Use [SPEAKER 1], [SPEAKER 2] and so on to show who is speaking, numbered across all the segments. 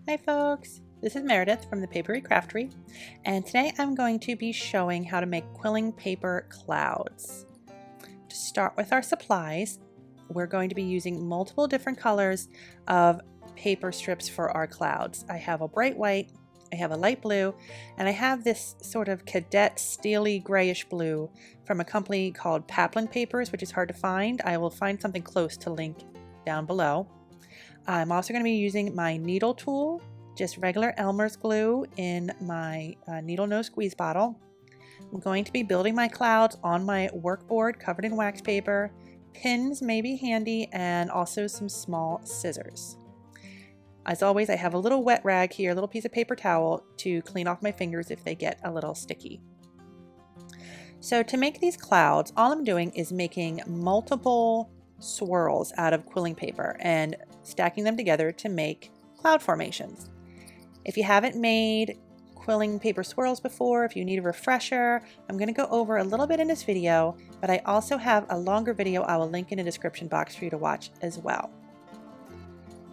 [SPEAKER 1] Hi folks, this is Meredith from the Papery Craftery, and today I'm going to be showing how to make quilling paper clouds. To start with our supplies, we're going to be using multiple different colors of paper strips for our clouds. I have a bright white, I have a light blue, and I have this sort of cadet steely grayish blue from a company called Paplin Papers, which is hard to find. I will find something close to link down below. I'm also going to be using my needle tool, just regular Elmer's glue in my needle nose squeeze bottle. I'm going to be building my clouds on my workboard covered in wax paper. Pins may be handy, and also some small scissors. As always, I have a little wet rag here, a little piece of paper towel to clean off my fingers if they get a little sticky. So to make these clouds, all I'm doing is making multiple swirls out of quilling paper and stacking them together to make cloud formations. If you haven't made quilling paper swirls before, if you need a refresher, I'm going to go over a little bit in this video, but I also have a longer video I will link in the description box for you to watch as well.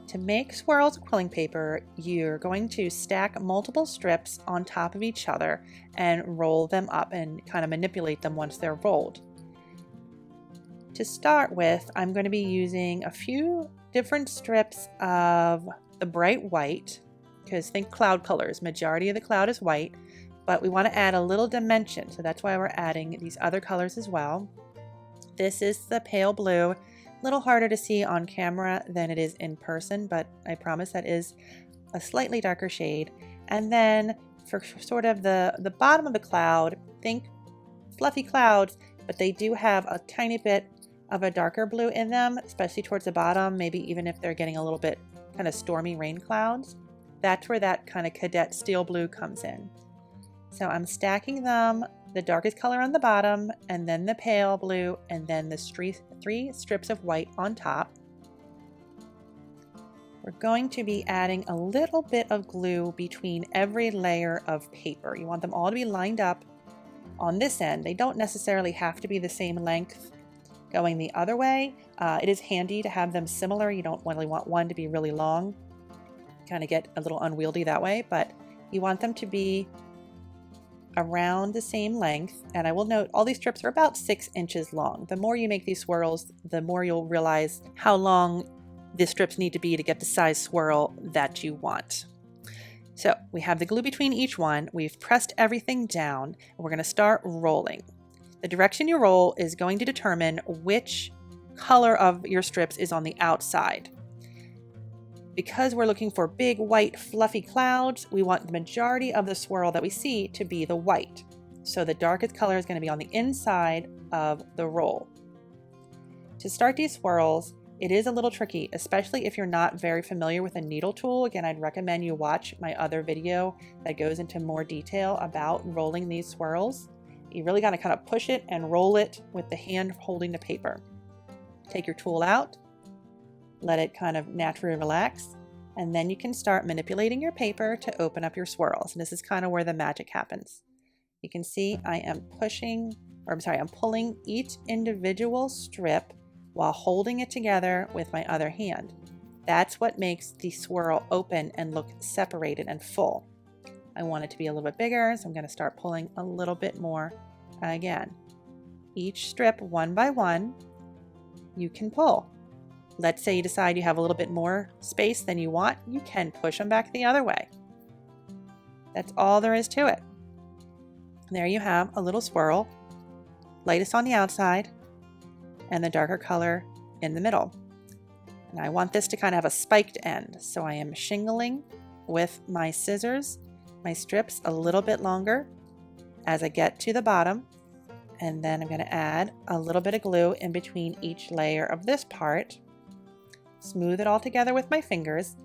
[SPEAKER 1] To make swirls of quilling paper, you're going to stack multiple strips on top of each other and roll them up and kind of manipulate them once they're rolled. To start with, I'm going to be using a few different strips of the bright white, because think cloud colors. Majority of the cloud is white, but we want to add a little dimension, so that's why we're adding these other colors as well. This is the pale blue, a little harder to see on camera than it is in person, but I promise that is a slightly darker shade. And then for sort of the bottom of the cloud, think fluffy clouds, but they do have a tiny bit of a darker blue in them, especially towards the bottom, maybe even if they're getting a little bit kind of stormy rain clouds. That's where that kind of cadet steel blue comes in. So I'm stacking them, the darkest color on the bottom, and then the pale blue, and then the three strips of white on top. We're going to be adding a little bit of glue between every layer of paper. You want them all to be lined up on this end. They don't necessarily have to be the same length going the other way. It is handy to have them similar. You don't really want one to be really long, kind of get a little unwieldy that way, but you want them to be around the same length. And I will note all these strips are about 6 inches long. The more you make these swirls, the more you'll realize how long the strips need to be to get the size swirl that you want. So we have the glue between each one. We've pressed everything down, and we're going to start rolling. The direction you roll is going to determine which color of your strips is on the outside. Because we're looking for big, white, fluffy clouds, we want the majority of the swirl that we see to be the white. So the darkest color is going to be on the inside of the roll. To start these swirls, it is a little tricky, especially if you're not very familiar with a needle tool. Again, I'd recommend you watch my other video that goes into more detail about rolling these swirls. You really got to kind of push it and roll it with the hand holding the paper. Take your tool out, let it kind of naturally relax, and then you can start manipulating your paper to open up your swirls. And this is kind of where the magic happens. You can see I'm pulling each individual strip while holding it together with my other hand. That's what makes the swirl open and look separated and full. I want it to be a little bit bigger, so I'm going to start pulling a little bit more again. Each strip, one by one, you can pull. Let's say you decide you have a little bit more space than you want, you can push them back the other way. That's all there is to it. There you have a little swirl, lightest on the outside, and the darker color in the middle. And I want this to kind of have a spiked end, so I am shingling with my scissors my strips a little bit longer as I get to the bottom, and then I'm going to add a little bit of glue in between each layer of this part, smooth it all together with my fingers,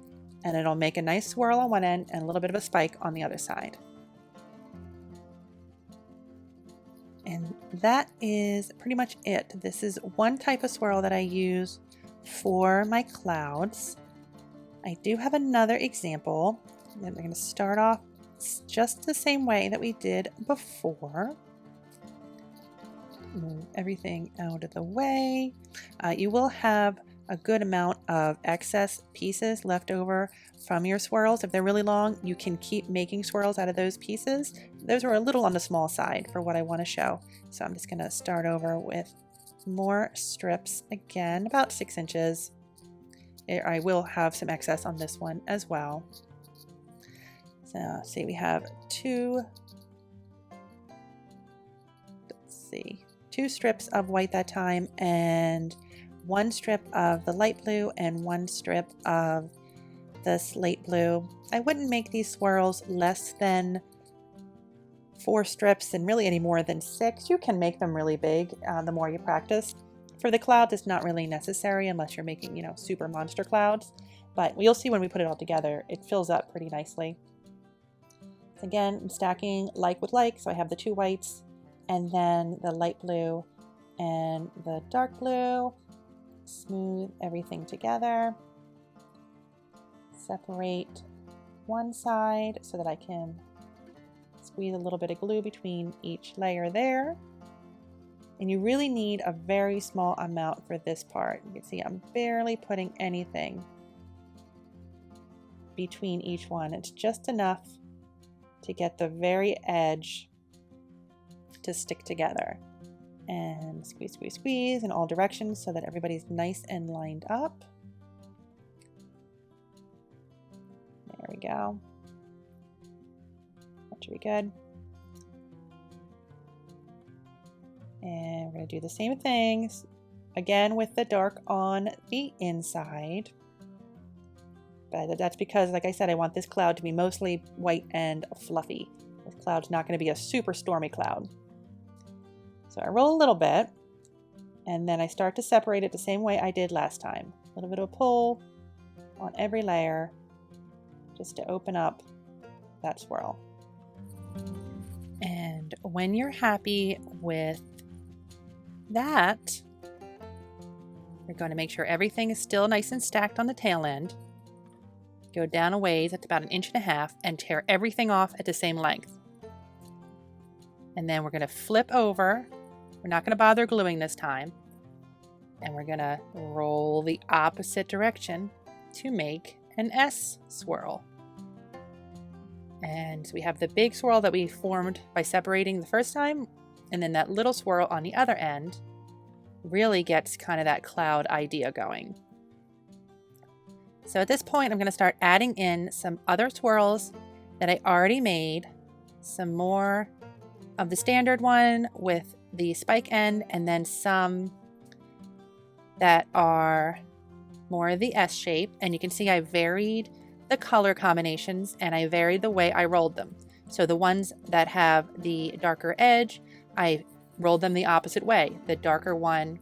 [SPEAKER 1] and it'll make a nice swirl on one end and a little bit of a spike on the other side. And that is pretty much it. This is one type of swirl that I use for my clouds. I do have another example. Then we're going to start off just the same way that we did before. Move everything out of the way. You will have a good amount of excess pieces left over from your swirls. If they're really long, you can keep making swirls out of those pieces. Those are a little on the small side for what I want to show. So I'm just going to start over with more strips again, about 6 inches. I will have some excess on this one as well. So see, we have two strips of white that time, and 1 strip of the light blue and 1 strip of the slate blue. I wouldn't make these swirls less than 4 strips, and really any more than 6. You can make them really big the more you practice. For the clouds, it's not really necessary unless you're making, super monster clouds. But you'll see when we put it all together, it fills up pretty nicely. So again, I'm stacking like with like, so I have the 2 whites, and then the light blue and the dark blue. Smooth everything together. Separate one side so that I can squeeze a little bit of glue between each layer there. And you really need a very small amount for this part. You can see I'm barely putting anything between each one. It's just enough to get the very edge to stick together. And squeeze, squeeze, squeeze in all directions so that everybody's nice and lined up. There we go. That should be good. And we're going to do the same things again with the dark on the inside. But that's because, like I said, I want this cloud to be mostly white and fluffy. This cloud's not going to be a super stormy cloud. So I roll a little bit, and then I start to separate it the same way I did last time. A little bit of a pull on every layer just to open up that swirl. And when you're happy with that, you're going to make sure everything is still nice and stacked on the tail end. Go down a ways, that's about 1.5 inches, and tear everything off at the same length. And then we're going to flip over. We're not going to bother gluing this time. And we're going to roll the opposite direction to make an S swirl. And so we have the big swirl that we formed by separating the first time, and then that little swirl on the other end really gets kind of that cloud idea going. So at this point, I'm going to start adding in some other swirls that I already made, some more of the standard one with the spike end, and then some that are more of the S shape. And you can see I varied the color combinations and I varied the way I rolled them. So the ones that have the darker edge, I rolled them the opposite way. The darker one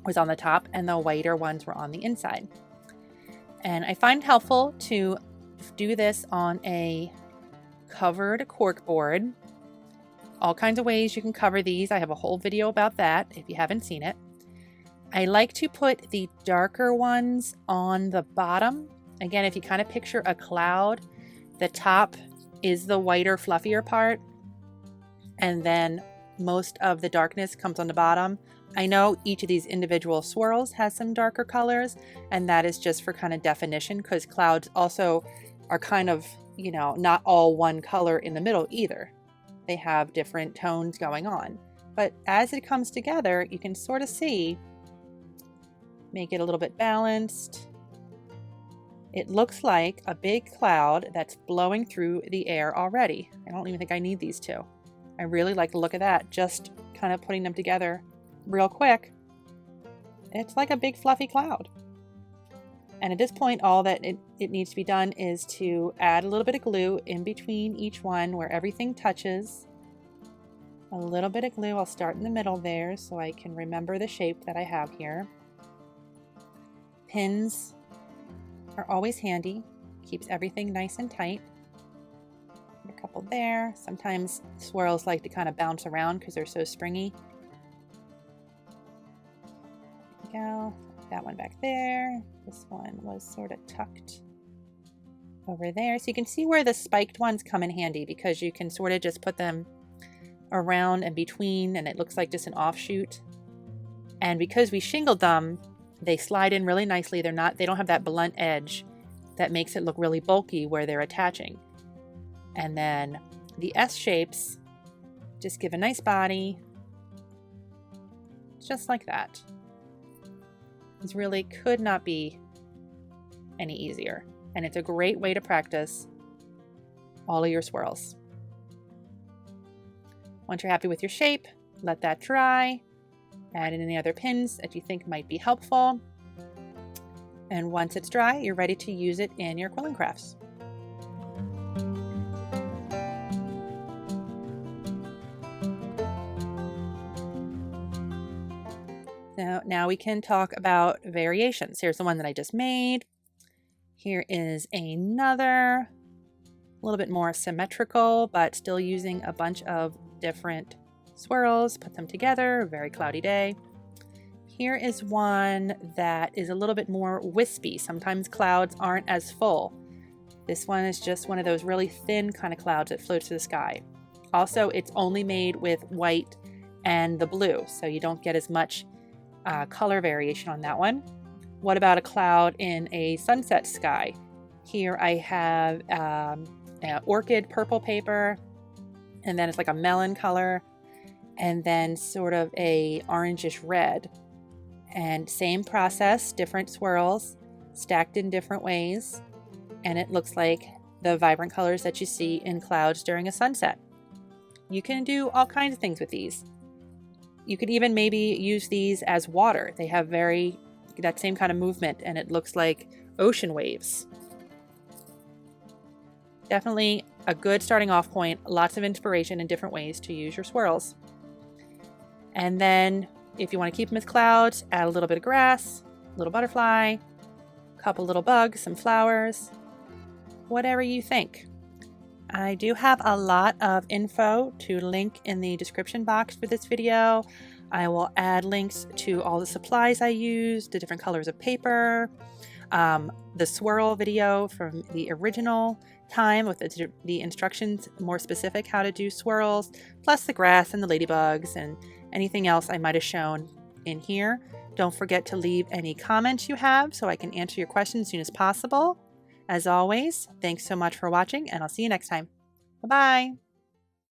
[SPEAKER 1] was on the top and the whiter ones were on the inside. And I find it helpful to do this on a covered cork board. All kinds of ways you can cover these. I have a whole video about that if you haven't seen it. I like to put the darker ones on the bottom. Again, if you kind of picture a cloud, the top is the whiter, fluffier part, and then most of the darkness comes on the bottom. I know each of these individual swirls has some darker colors, and that is just for kind of definition, because clouds also are kind of, not all one color in the middle either. They have different tones going on. But as it comes together, you can sort of see, make it a little bit balanced. It looks like a big cloud that's blowing through the air already. I don't even think I need these two. I really like the look of that, just kind of putting them together real quick. It's like a big fluffy cloud. And at this point, all that it needs to be done is to add a little bit of glue in between each one where everything touches. A little bit of glue. I'll start in the middle there so I can remember the shape that I have here. Pins are always handy. Keeps everything nice and tight. A couple there. Sometimes swirls like to kind of bounce around because they're so springy. There we go. That one back there. This one was sort of tucked over there. So you can see where the spiked ones come in handy because you can sort of just put them around and between and it looks like just an offshoot. And because we shingled them, They slide in really nicely. They don't have that blunt edge that makes it look really bulky where they're attaching. And then the S shapes just give a nice body, just like that. This really could not be any easier. And it's a great way to practice all of your swirls. Once you're happy with your shape, let that dry. Add in any other pins that you think might be helpful. And once it's dry, you're ready to use it in your quilling crafts. Now we can talk about variations. Here's the one that I just made. Here is another, a little bit more symmetrical, but still using a bunch of different swirls. Put them together, a very cloudy day. Here is one that is a little bit more wispy. Sometimes clouds aren't as full. This one is just one of those really thin kind of clouds that floats to the sky. Also, it's only made with white and the blue, so you don't get as much color variation on that one. What about a cloud in a sunset sky? Here I have orchid purple paper, and then it's like a melon color, and then sort of a orangish red. And same process, different swirls stacked in different ways, and it looks like the vibrant colors that you see in clouds during a sunset. You can do all kinds of things with these. You could even maybe use these as water. They have that same kind of movement, and it looks like ocean waves. Definitely a good starting off point. Lots of inspiration in different ways to use your swirls. And then if you want to keep them as clouds, add a little bit of grass, a little butterfly, a couple little bugs, some flowers, whatever you think. I do have a lot of info to link in the description box for this video. I will add links to all the supplies I used, the different colors of paper, the swirl video from the original time with the instructions more specific how to do swirls, plus the grass and the ladybugs and anything else I might have shown in here. Don't forget to leave any comments you have so I can answer your questions as soon as possible. As always, thanks so much for watching, and I'll see you next time. Bye-bye.